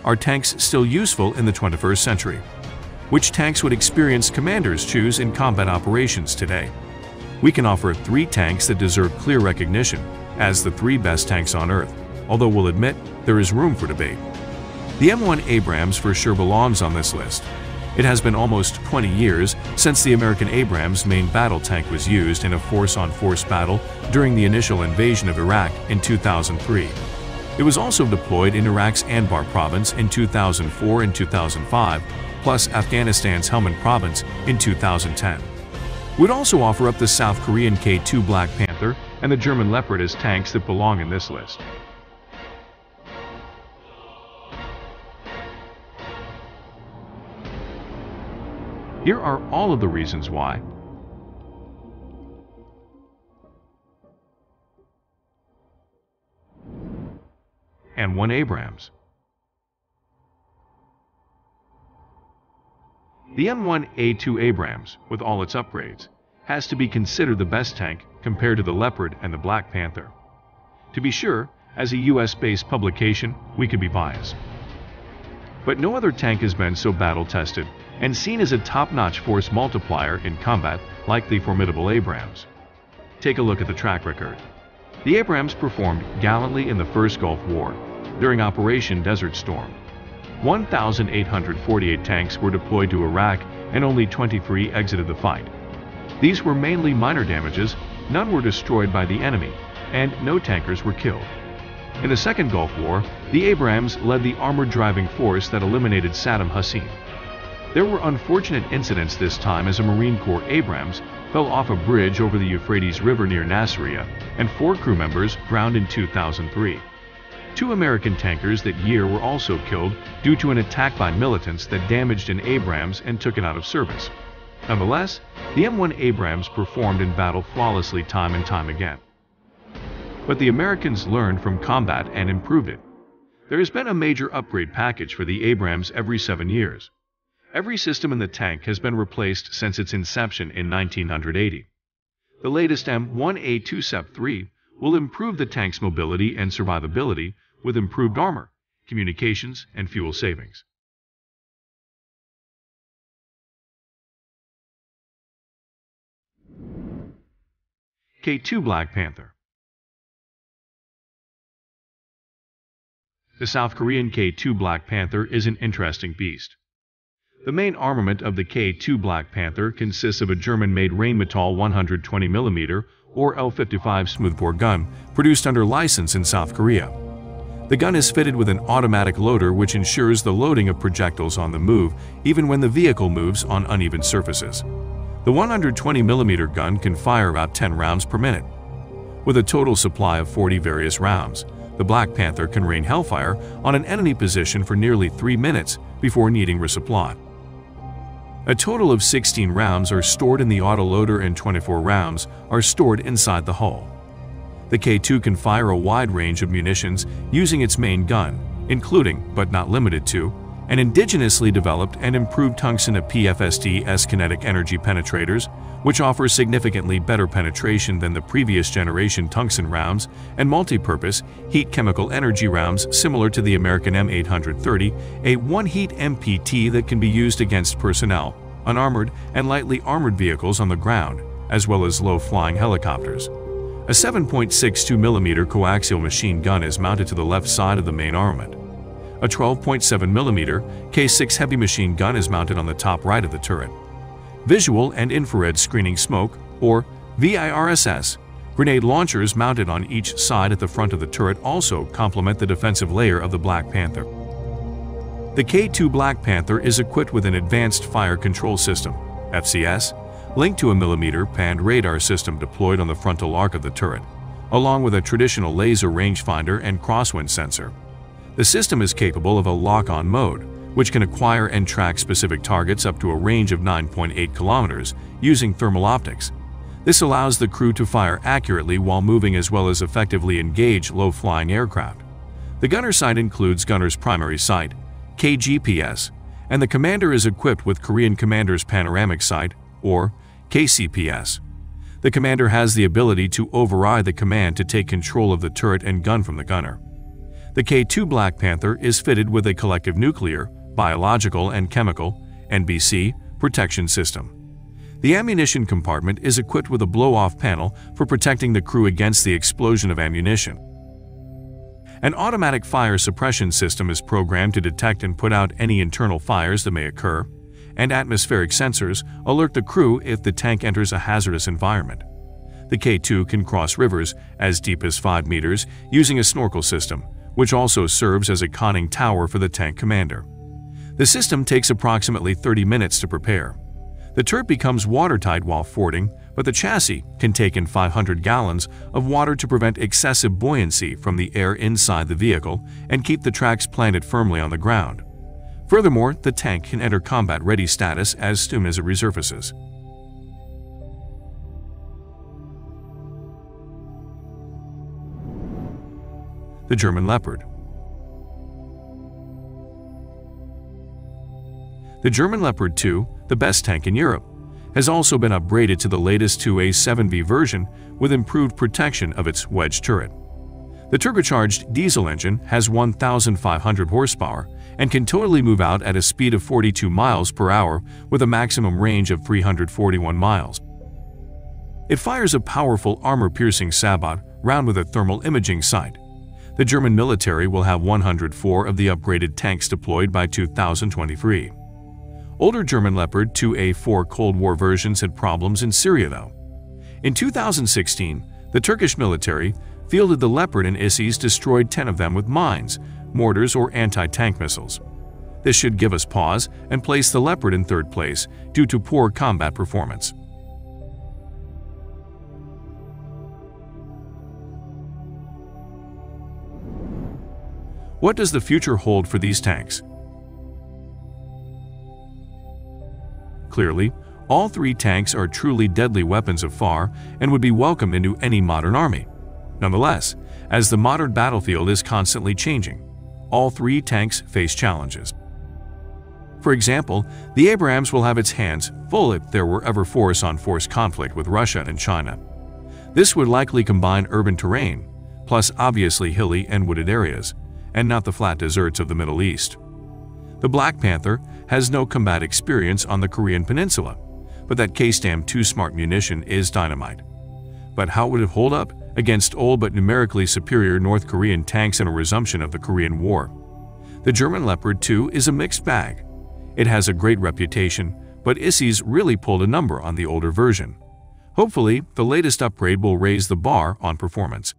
Are tanks still useful in the 21st century? Which tanks would experienced commanders choose in combat operations today? We can offer 3 tanks that deserve clear recognition as the 3 best tanks on Earth, although we'll admit there is room for debate. The M1 Abrams for sure belongs on this list. It has been almost 20 years since the American Abrams main battle tank was used in a force-on-force battle during the initial invasion of Iraq in 2003. It was also deployed in Iraq's Anbar province in 2004 and 2005, plus Afghanistan's Helmand province in 2010. We'd also offer up the South Korean K2 Black Panther and the German Leopard as tanks that belong in this list. Here are all of the reasons why. M1 Abrams. The M1A2 Abrams, with all its upgrades, has to be considered the best tank compared to the Leopard and the Black Panther. To be sure, as a US-based publication, we could be biased. But no other tank has been so battle-tested and seen as a top-notch force multiplier in combat like the formidable Abrams. Take a look at the track record. The Abrams performed gallantly in the First Gulf War during Operation Desert Storm. 1,848 tanks were deployed to Iraq and only 23 exited the fight. These were mainly minor damages, none were destroyed by the enemy, and no tankers were killed. In the Second Gulf War, the Abrams led the armored driving force that eliminated Saddam Hussein. There were unfortunate incidents this time as a Marine Corps Abrams fell off a bridge over the Euphrates River near Nasiriyah, and 4 crew members drowned in 2003. 2 American tankers that year were also killed due to an attack by militants that damaged an Abrams and took it out of service. Nonetheless, the M1 Abrams performed in battle flawlessly time and time again. But the Americans learned from combat and improved it. There has been a major upgrade package for the Abrams every 7 years. Every system in the tank has been replaced since its inception in 1980. The latest M1A2 SEP-3 will improve the tank's mobility and survivability with improved armor, communications, and fuel savings. K2 Black Panther. The South Korean K2 Black Panther is an interesting beast. The main armament of the K2 Black Panther consists of a German-made Rheinmetall 120mm or L55 smoothbore gun produced under license in South Korea. The gun is fitted with an automatic loader which ensures the loading of projectiles on the move even when the vehicle moves on uneven surfaces. The 120mm gun can fire about 10 rounds per minute. With a total supply of 40 various rounds, the Black Panther can rain hellfire on an enemy position for nearly 3 minutes before needing resupply. A total of 16 rounds are stored in the autoloader and 24 rounds are stored inside the hull. The K2 can fire a wide range of munitions using its main gun, including, but not limited to, an indigenously developed and improved tungsten PFST-S kinetic energy penetrators, which offers significantly better penetration than the previous generation tungsten rounds, and multi-purpose heat chemical energy rounds similar to the American M830, a one-heat MPT that can be used against personnel, unarmored and lightly armored vehicles on the ground, as well as low-flying helicopters. A 7.62mm coaxial machine gun is mounted to the left side of the main armament. A 12.7mm K6 heavy machine gun is mounted on the top right of the turret. Visual and infrared screening smoke, or VIRSS, grenade launchers mounted on each side at the front of the turret also complement the defensive layer of the Black Panther. The K2 Black Panther is equipped with an advanced fire control system, FCS, linked to a millimeter-band radar system deployed on the frontal arc of the turret, along with a traditional laser rangefinder and crosswind sensor. The system is capable of a lock-on mode, which can acquire and track specific targets up to a range of 9.8 kilometers using thermal optics. This allows the crew to fire accurately while moving as well as effectively engage low-flying aircraft. The gunner sight includes gunner's primary sight, KGPS, and the commander is equipped with Korean Commander's Panoramic Sight, or KCPS. The commander has the ability to override the command to take control of the turret and gun from the gunner. The K2 Black Panther is fitted with a collective nuclear, biological and chemical (NBC) protection system. The ammunition compartment is equipped with a blow-off panel for protecting the crew against the explosion of ammunition. An automatic fire suppression system is programmed to detect and put out any internal fires that may occur, and atmospheric sensors alert the crew if the tank enters a hazardous environment. The K2 can cross rivers as deep as 5 meters using a snorkel system, which also serves as a conning tower for the tank commander. The system takes approximately 30 minutes to prepare. The turret becomes watertight while fording, but the chassis can take in 500 gallons of water to prevent excessive buoyancy from the air inside the vehicle and keep the tracks planted firmly on the ground. Furthermore, the tank can enter combat-ready status as soon as it resurfaces. The German Leopard. The German Leopard 2, the best tank in Europe, has also been upgraded to the latest 2A7V version with improved protection of its wedge turret. The turbocharged diesel engine has 1,500 horsepower and can totally move out at a speed of 42 miles per hour with a maximum range of 341 miles. It fires a powerful armor-piercing sabot round with a thermal imaging sight. The German military will have 104 of the upgraded tanks deployed by 2023. Older German Leopard 2A4 Cold War versions had problems in Syria though. In 2016, the Turkish military fielded the Leopard and ISIS destroyed 10 of them with mines, mortars or anti-tank missiles. This should give us pause and place the Leopard in third place due to poor combat performance. What does the future hold for these tanks? Clearly, all three tanks are truly deadly weapons of far and would be welcomed into any modern army. Nonetheless, as the modern battlefield is constantly changing, all three tanks face challenges. For example, the Abrams will have its hands full if there were ever force-on-force conflict with Russia and China. This would likely combine urban terrain, plus obviously hilly and wooded areas, and not the flat deserts of the Middle East. The Black Panther has no combat experience on the Korean peninsula, but that KSTAM-2 smart munition is dynamite. But how would it hold up against old but numerically superior North Korean tanks in a resumption of the Korean War? The German Leopard 2 is a mixed bag. It has a great reputation, but ISIS really pulled a number on the older version. Hopefully, the latest upgrade will raise the bar on performance.